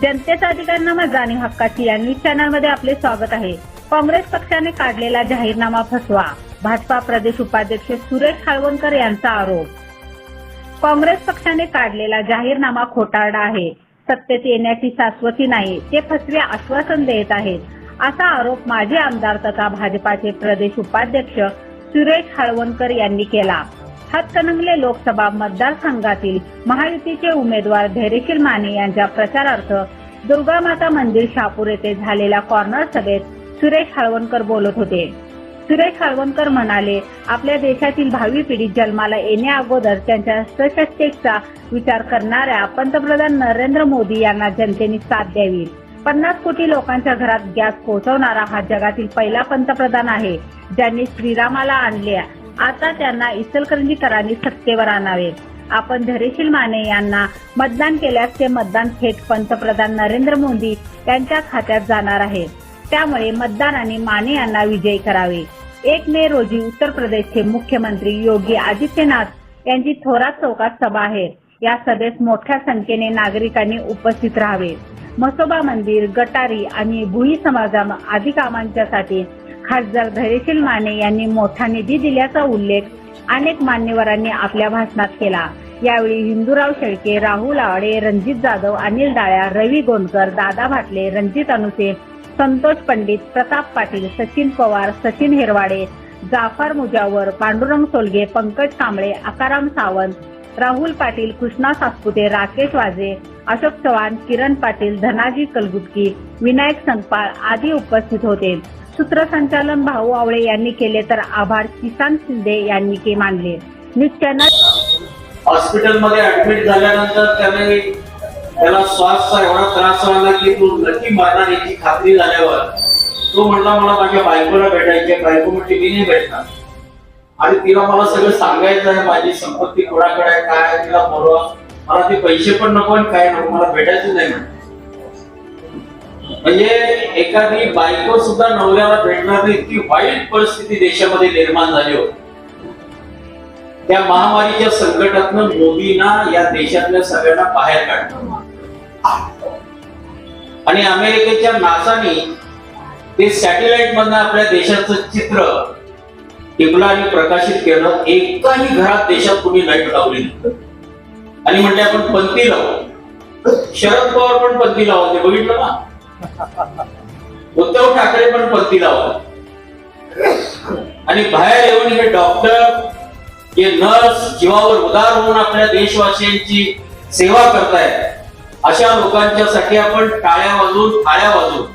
जनतेचा अधिकारनामा जाणीव हक्काची या न्यूज चॅनल मध्ये आपले स्वागत आहे। काँग्रेस पक्षाने काढलेला जाहीरनामा फसवा, भाजपा प्रदेश उपाध्यक्ष सुरेश हळवणकर यांचा आरोप। काँग्रेस पक्षाने काढलेला जाहीरनामा खोटारडा आहे, सत्तेत येण्याची शाश्वती नाही, ते फसवे आश्वासन देत आहेत, असा आरोप माजी आमदार तथा भाजपाचे प्रदेश उपाध्यक्ष सुरेश हळवणकर यांनी केला। हातकणंगले लोकसभा मतदारसंघातील महायुतीचे उमेदवार धैर्यशील माने यांच्या प्रचारार्थ दुर्गामाता मंदिर शहापूर येथे झालेल्या कॉर्नर सभेत सुरेश हळवणकर बोलत होते। सुरेश हळवणकर म्हणाले, आपल्या देशातील भावी पिढी जन्माला येण्या अगोदर त्यांच्या सशक्ततेचा विचार करणाऱ्या पंतप्रधान नरेंद्र मोदी यांना जनतेने साथ द्यावी। 50 कोटी लोकांच्या घरात गॅस पोहोचवणारा हा जगातील पहिला पंतप्रधान आहे, ज्यांनी श्रीरामाला आणले। आता त्यांना इचलकरंजीकरांनी सत्तेवर आणावे। आपण धैर्यशील माने यांना मतदान केल्यास ते मतदान थेट पंतप्रधान नरेंद्र मोदी यांच्या खात्यात जाणार आहे। त्यामुळे मतदारांनी माने यांना विजयी करावे। 1 मे रोजी उत्तर प्रदेशचे मुख्यमंत्री योगी आदित्यनाथ यांची थोरात चौकात सभा आहे। या सभेस मोठ्या संख्येने नागरिकांनी उपस्थित राहावे। मसोबा मंदिर, गटारी आणि भुई समाजा आदी कामांच्यासाठी खासदार धैर्यशील माने यांनी मोठा निधी दिल्याचा उल्लेख अनेक मान्यवरांनी आपल्या भाषणात केला। यावेळी हिंदूराव शेळके, राहुल आवाडे, रणजित जाधव, अनिल दाळ्या, रवी गोंडकर, दादा भाटले, रणजित अनुसे, संतोष पंडित, प्रताप पाटील, सचिन पवार, सचिन हिरवाडे, जाफर मुजावर, पांडुरंग सोलगे, पंकज कांबळे, आकाराम सावंत, राहुल पाटील, कृष्णा सासपुते, राकेश वाजे, अशोक चव्हाण, किरण पाटील, धनाजी कलगुटकी, विनायक संगपाळ आदी उपस्थित होते। सूत्रसंचालन भाऊ आवळे यांनी केले तर आभार किसान शिंदे यांनी मानले। न्यूज चॅनल हॉस्पिटलमध्ये ऍडमिट झाल्यानंतर त्याला श्वासचा एवढा त्रास व्हायला की तू नक्की मरणार याची खात्री झाल्यावर तो म्हणला, मला माझ्या बायकोला भेटायचे। बायको म्हटली, मी नाही भेटणार आणि तिला मला सगळं सांगायचं आहे, माझी संपत्ती कोणाकडे आहे, काय तिला बोलवा, मला ते पैसे पण नको आणि काय नको, मला भेटायचं नाही म्हणते। म्हणजे एखादी बायको सुद्धा नवऱ्याला भेटणार नाही, इतकी वाईट परिस्थिती देशामध्ये निर्माण झाली होती। त्या महामारीच्या संकटातून मोदींना या देशातल्या सगळ्यांना बाहेर काढलं आणि अमेरिकेच्या नासाने ते सॅटेलाइट मधनं आपल्या देशाचं चित्र टिपलं आणि प्रकाशित केलं। एकाही घरात देशात कोणी लाईट लावली नाही आणि म्हणजे आपण पंथी लावू। शरद पवार पण पंथी लावते, बघितलं ना, उद्धव ठाकरे पण पंथी लावते आणि बाहेर येऊन हे डॉक्टर, हे नर्स जीवावर उदार होऊन आपल्या देशवासियांची सेवा करतायत, अशा लोकांच्यासाठी आपण टाळ्या वाजवून, थाळ्या वाजवून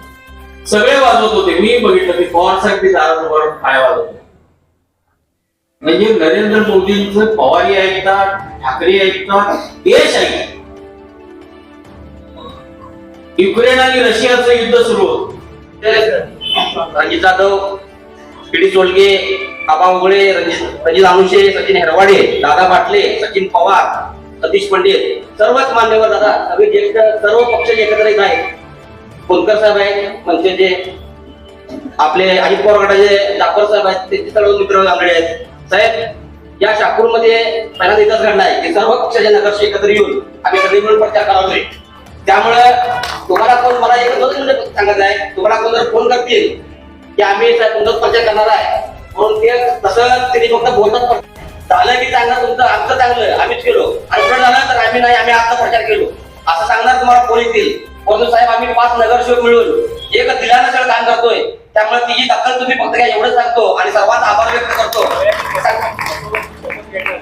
सगळे वाजवत होते। मी बघितलं की पवार साहेब दारात उभारून टाळ्या वाजवत होते। म्हणजे नरेंद्र मोदींचं पवारी ऐकतात, ठाकरे ऐकतात, देश ऐकतात। युक्रेन आणि रशियाचं युद्ध सुरू होतं। रणजित जाधव, पीडी सोलगे, आबा उगळे, रणजित अनुशे, सचिन हिरवाडे, दादा भाटले, सचिन पवार, सतीश पंडित, सर्वच मान्यवर दादा, सगळे ज्येष्ठ सर्व पक्ष एकत्र येत आहेत। कोणकर साहेब आहेत, मनसेचे आपले अजित पवार गटाचे जाफर साहेब आहेत, ते सर्व मित्र आमचे आहेत। साहेब, या शहापूरमध्ये पहिला इतिहास घडला आहे की सर्व पक्षाचे नगरसेवक एकत्र येऊन आम्ही सगळे मिळून प्रचार करावतोय। त्यामुळे तुम्हाला कोण, मला एक सांगत आहे, तुम्हाला कोण जर फोन करतील की आम्ही तुमचा प्रचार करणार आहे म्हणून ते तसं त्यांनी फक्त बोलतात, झालं की चांगलं, तुमचं आमचं चांगलं आम्हीच केलो, आणि झालं तर आम्ही नाही, आम्ही आजचा प्रचार केलो असं सांगणार तुम्हाला फोन येतील। परंतु साहेब, आम्ही 5 नगरसेवक मिळून एक दिलानं सगळं काम करतोय, त्यामुळे तिची दखल तुम्ही फक्त काय एवढंच सांगतो आणि सर्वांचा आभार व्यक्त करतो।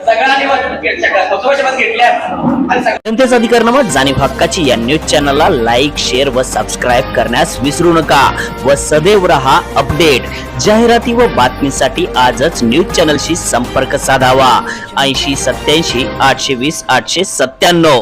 सगळ्यांनी जनतेचा अधिकारनामा जाणीव हक्काची या न्यूज चॅनलला लाईक, शेअर व सबस्क्राईब करण्यास विसरू नका व सदैव रहा अपडेट। जाहिराती व बातमीसाठी आजच न्यूज चॅनलशी संपर्क साधावा। 80 87 820 897।